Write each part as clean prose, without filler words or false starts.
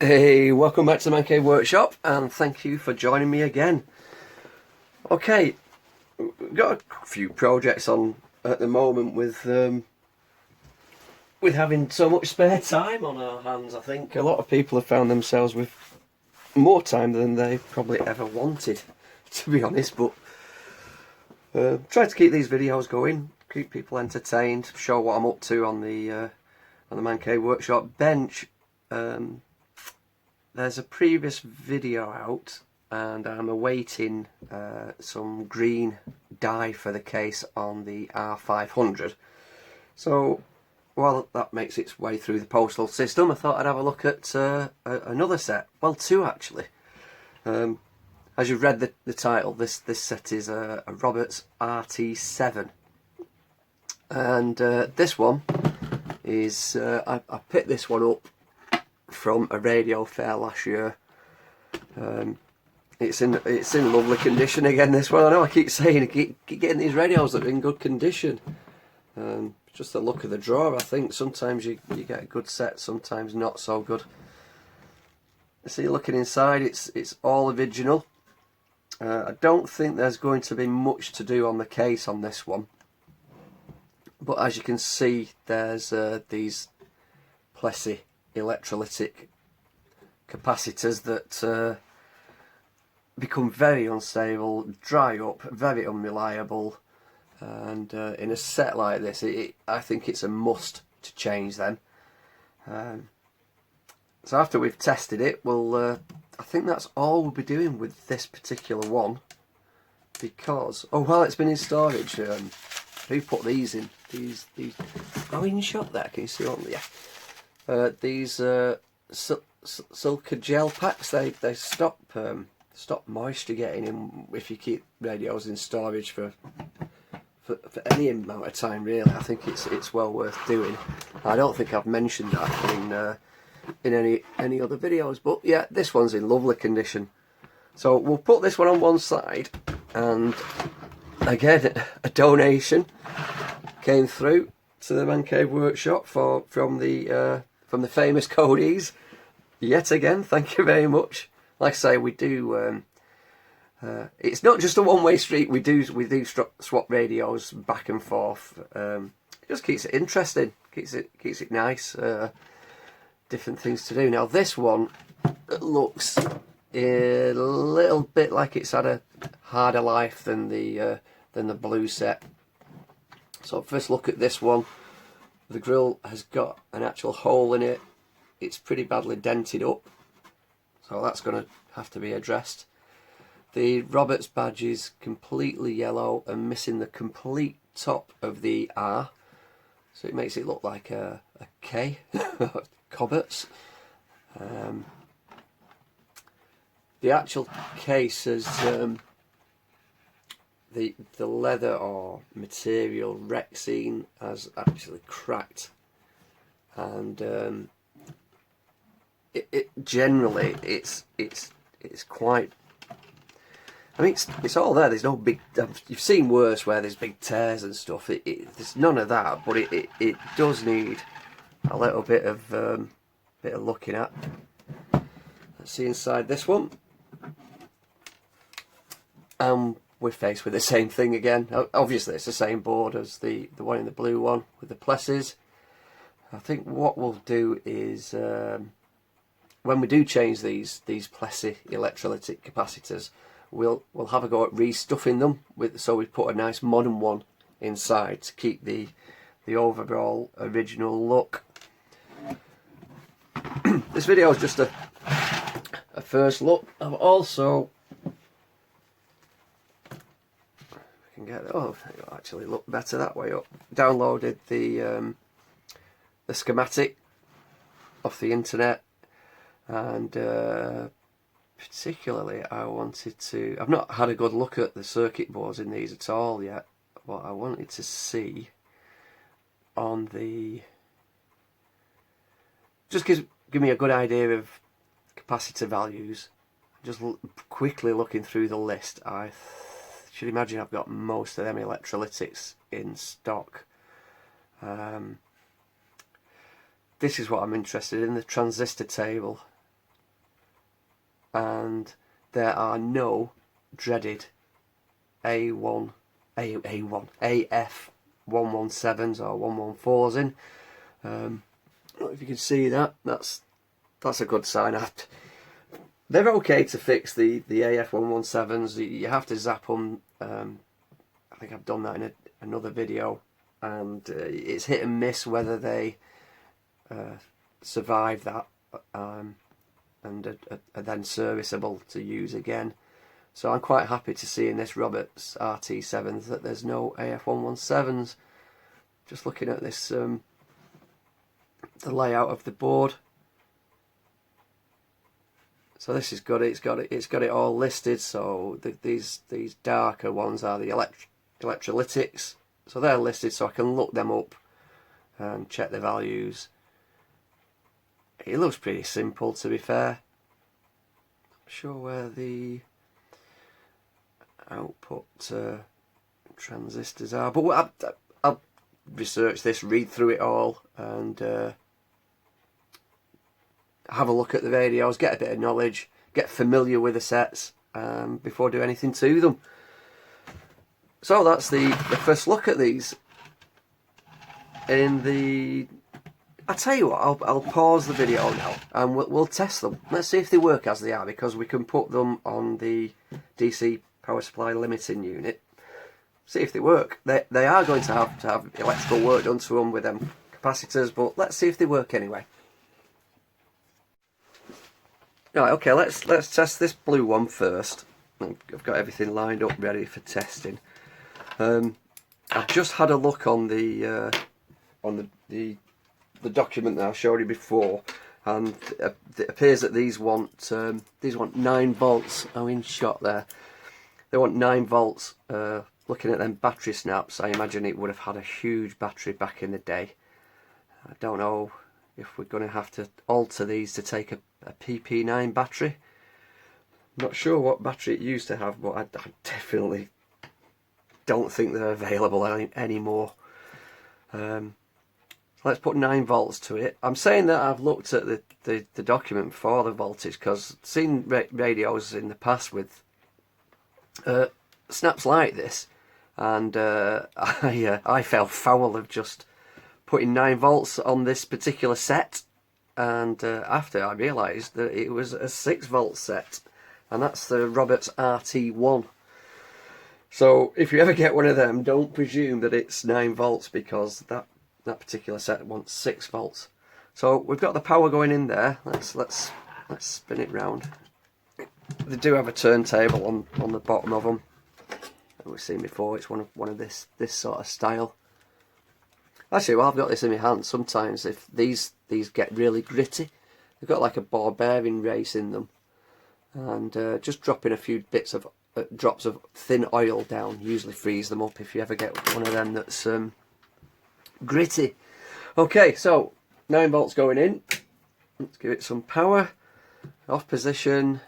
Hey, welcome back to the Man Cave Workshop, and thank you for joining me again. Okay, we've got a few projects on at the moment with having so much spare time on our hands. I think a lot of people have found themselves with more time than they probably ever wanted, to be honest. But try to keep these videos going, keep people entertained, show what I'm up to on the Man Cave Workshop bench. There's a previous video out and I'm awaiting some green dye for the case on the R500. So while that makes its way through the postal system, I thought I'd have a look at another set. Well, two actually. As you've read the title, this set is a Roberts RT7. And this one is, I picked this one up from a radio fair last year. It's in lovely condition again, this one. I know I keep saying, I keep getting these radios that are in good condition. Just the look of the drawer, I think. Sometimes you get a good set, sometimes not so good. See, looking inside, it's all original. I don't think there's going to be much to do on the case on this one. But as you can see, there's these Plessy electrolytic capacitors that become very unstable, dry up, very unreliable, and in a set like this, I think it's a must to change them. So after we've tested it, I think that's all we'll be doing with this particular one, because while it's been in storage, who put these in? These in shot there. Can you see on? Yeah. These silica gel packs, they stop moisture getting in if you keep radios in storage for any amount of time, really. I think it's well worth doing. I don't think I've mentioned that in any other videos, but yeah, this one's in lovely condition. So we'll put this one on one side, and again, a donation came through to the Man Cave Workshop from the famous Cody's. Yet again, thank you very much. Like I say, we do. It's not just a one-way street. We do swap radios back and forth. It just keeps it interesting. Keeps it nice. Different things to do. Now this one looks a little bit like it's had a harder life than the blue set. So first look at this one. The grill has got an actual hole in it. It's pretty badly dented up, so that's going to have to be addressed. The Roberts badge is completely yellow and missing the complete top of the R, so it makes it look like a K. Cobberts. The actual case has the leather or material Rexine has actually cracked, and it generally it's quite. I mean, it's all there. There's no big. You've seen worse where there's big tears and stuff. There's none of that, but it does need a little bit of looking at. Let's see inside this one. We're faced with the same thing again. Obviously, it's the same board as the one in the blue one with the Plessys. I think what we'll do is when we do change these Plessy electrolytic capacitors, we'll have a go at restuffing them so we put a nice modern one inside to keep the overall original look. This video is just a first look. I've also it'll actually look better that way up. Downloaded the schematic off the internet, and particularly I wanted to. I've not had a good look at the circuit boards in these at all yet. What I wanted to see on the just give me a good idea of capacitor values. Just quickly looking through the list, I should imagine I've got most of them electrolytics in stock. This is what I'm interested in, the transistor table. and there are no dreaded AF117s or 114s in. I don't know if you can see that. That's a good sign. They're okay to fix the AF117s. You have to zap them. I think I've done that in another video, and it's hit and miss whether they survive that and are then serviceable to use again. So I'm quite happy to see in this Roberts RT7 that there's no AF117s. Just looking at this, the layout of the board. So this is good. It's got it all listed. So these darker ones are the electrolytics. So they're listed, so I can look them up and check the values. It looks pretty simple, to be fair. Not sure where the output transistors are, but I'll research this, read through it all, and have a look at the videos, get a bit of knowledge, get familiar with the sets before I do anything to them. So that's the first look at these. I'll tell you what, I'll pause the video now and we'll test them. Let's see if they work as they are, because we can put them on the DC power supply limiting unit. See if they work. They are going to have electrical work done to them with them capacitors, but let's see if they work anyway. Right, okay, let's test this blue one first. I've got everything lined up ready for testing. I've just had a look on the document that I showed you before, and it appears that these want 9 volts. Oh, in shot there. They want 9 volts. Looking at them battery snaps, I imagine it would have had a huge battery back in the day. I don't know if we're going to have to alter these to take a PP9 battery. I'm not sure what battery it used to have, but I definitely don't think they're available anymore. Let's put 9 volts to it. I'm saying that I've looked at the document for the voltage, because I've seen radios in the past with snaps like this, and I fell foul of just putting 9 volts on this particular set, and after I realised that it was a 6 volt set, and that's the Roberts RT1. So if you ever get one of them, don't presume that it's 9 volts, because that particular set wants 6 volts. So we've got the power going in there. Let's spin it round. They do have a turntable on the bottom of them. We've seen before. It's one of this sort of style. Actually, while I've got this in my hand, sometimes if these get really gritty, they've got like a ball bearing race in them, and just dropping a few bits of drops of thin oil down usually frees them up if you ever get one of them that's gritty. Okay, so 9 volts going in. Let's give it some power. Off position.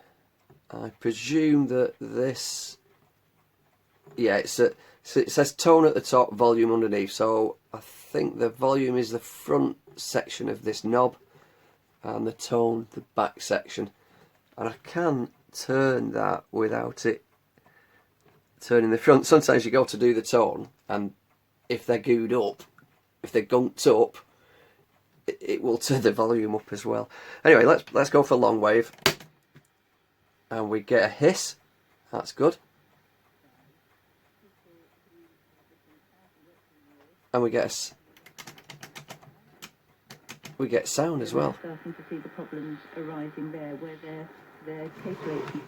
I presume that this, yeah, it says tone at the top, volume underneath, so I think the volume is the front section of this knob and the tone the back section, and I can turn that without it turning the front. Sometimes you go to do the tone, and if they're gooed up, if they're gunked up, it will turn the volume up as well. Anyway, let's go for long wave, and we get a hiss. That's good. And we get sound as well. We're starting to see the problems arising there, where their case rate is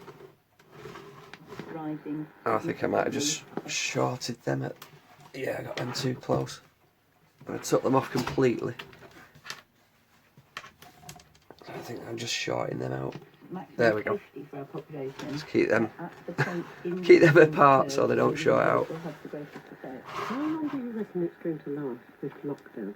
rising. Oh, I think I might have just shorted them at. Yeah, I got them too close. I took them off completely. I think I'm just shorting them out. There we go. Just keep them apart so they don't short out. How long do you reckon it's going to last, this lockdown?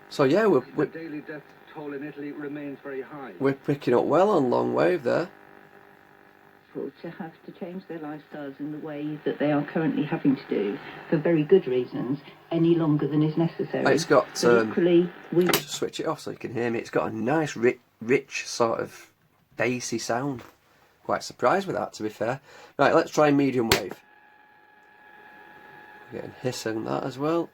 So yeah, the daily death toll in Italy remains very high. We're picking up well on long wave there. To have to change their lifestyles in the way that they are currently having to do, for very good reasons, any longer than is necessary. It's got equally, just switch it off so you can hear me. It's got a nice rich sort of bassy sound. Quite surprised with that, to be fair. Right, let's try medium wave. Getting hiss on that as well.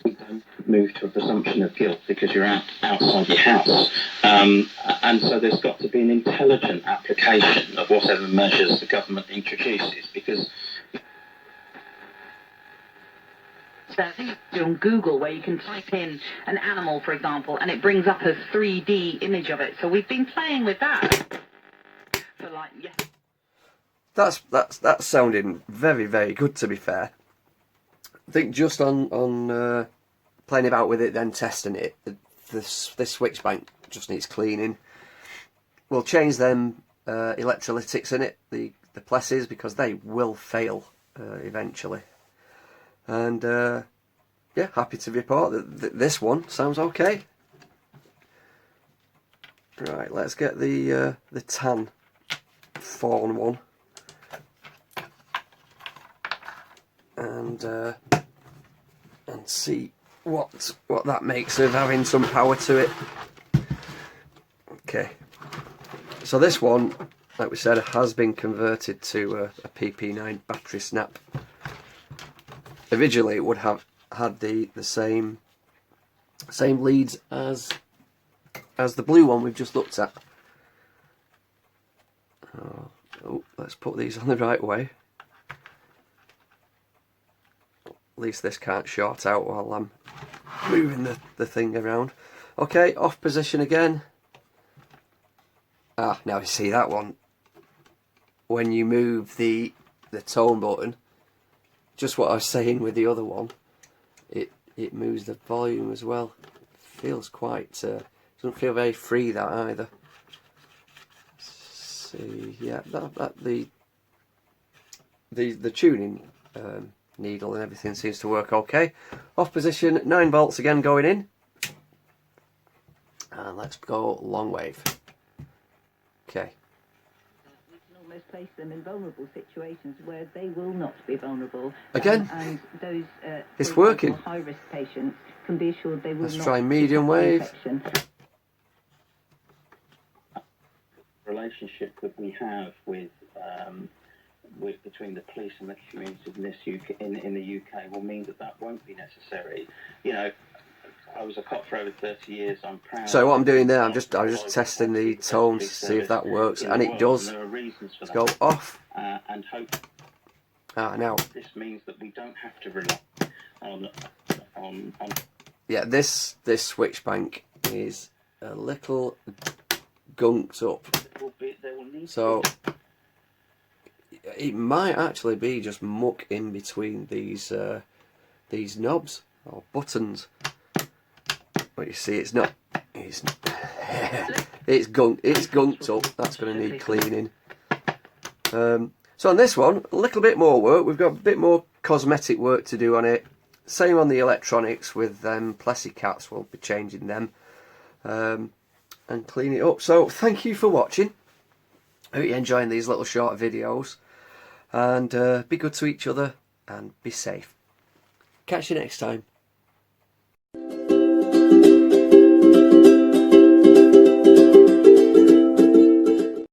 We don't move to a presumption of guilt because you're outside your house. And so there's got to be an intelligent application of whatever measures the government introduces, because So I think it's on Google where you can type in an animal, for example, and it brings up a 3D image of it. So we've been playing with that for like, yeah. That's sounding very, very good, to be fair. I think just on playing about with it, then testing it, this switch bank just needs cleaning. We'll change them electrolytics in it, the plesses, because they will fail eventually. And yeah, happy to report that this one sounds okay. Right, let's get the tan fawn one. And see what that makes of having some power to it. Okay, so this one, like we said, has been converted to a PP9 battery snap. Originally it would have had the same leads as the blue one we've just looked at. Oh, let's put these on the right way. At least this can't short out while I'm moving the thing around. Okay, off position again. Ah, now you see that one. When you move the tone button, just what I was saying with the other one, it moves the volume as well. Feels quite doesn't feel very free, that either. See, yeah, that the tuning needle and everything seems to work okay. Off position, 9 volts again going in, and let's go long wave. Okay. We can almost place them in vulnerable situations where they will not be vulnerable. Again, and those it's working. high-risk patients can be assured they will Let's not try medium wave. infection. relationship that we have with between the police and the community in the UK will mean that won't be necessary. You know, I was a cop for over 30 years. I'm proud. So what I'm doing there, I'm just testing the tones to see if that works, and it does. Let's go off. And hope. Now. This means that we don't have to rely on. Yeah, this switch bank is a little gunked up, so it might actually be just muck in between these knobs or buttons. But you see, it's not. It's gunked up. That's going to need cleaning. So on this one, a little bit more work. We've got a bit more cosmetic work to do on it. Same on the electronics with them Plessy cats. We'll be changing them and clean it up. So thank you for watching. I hope you're enjoying these little short videos, and be good to each other and be safe. Catch you next time.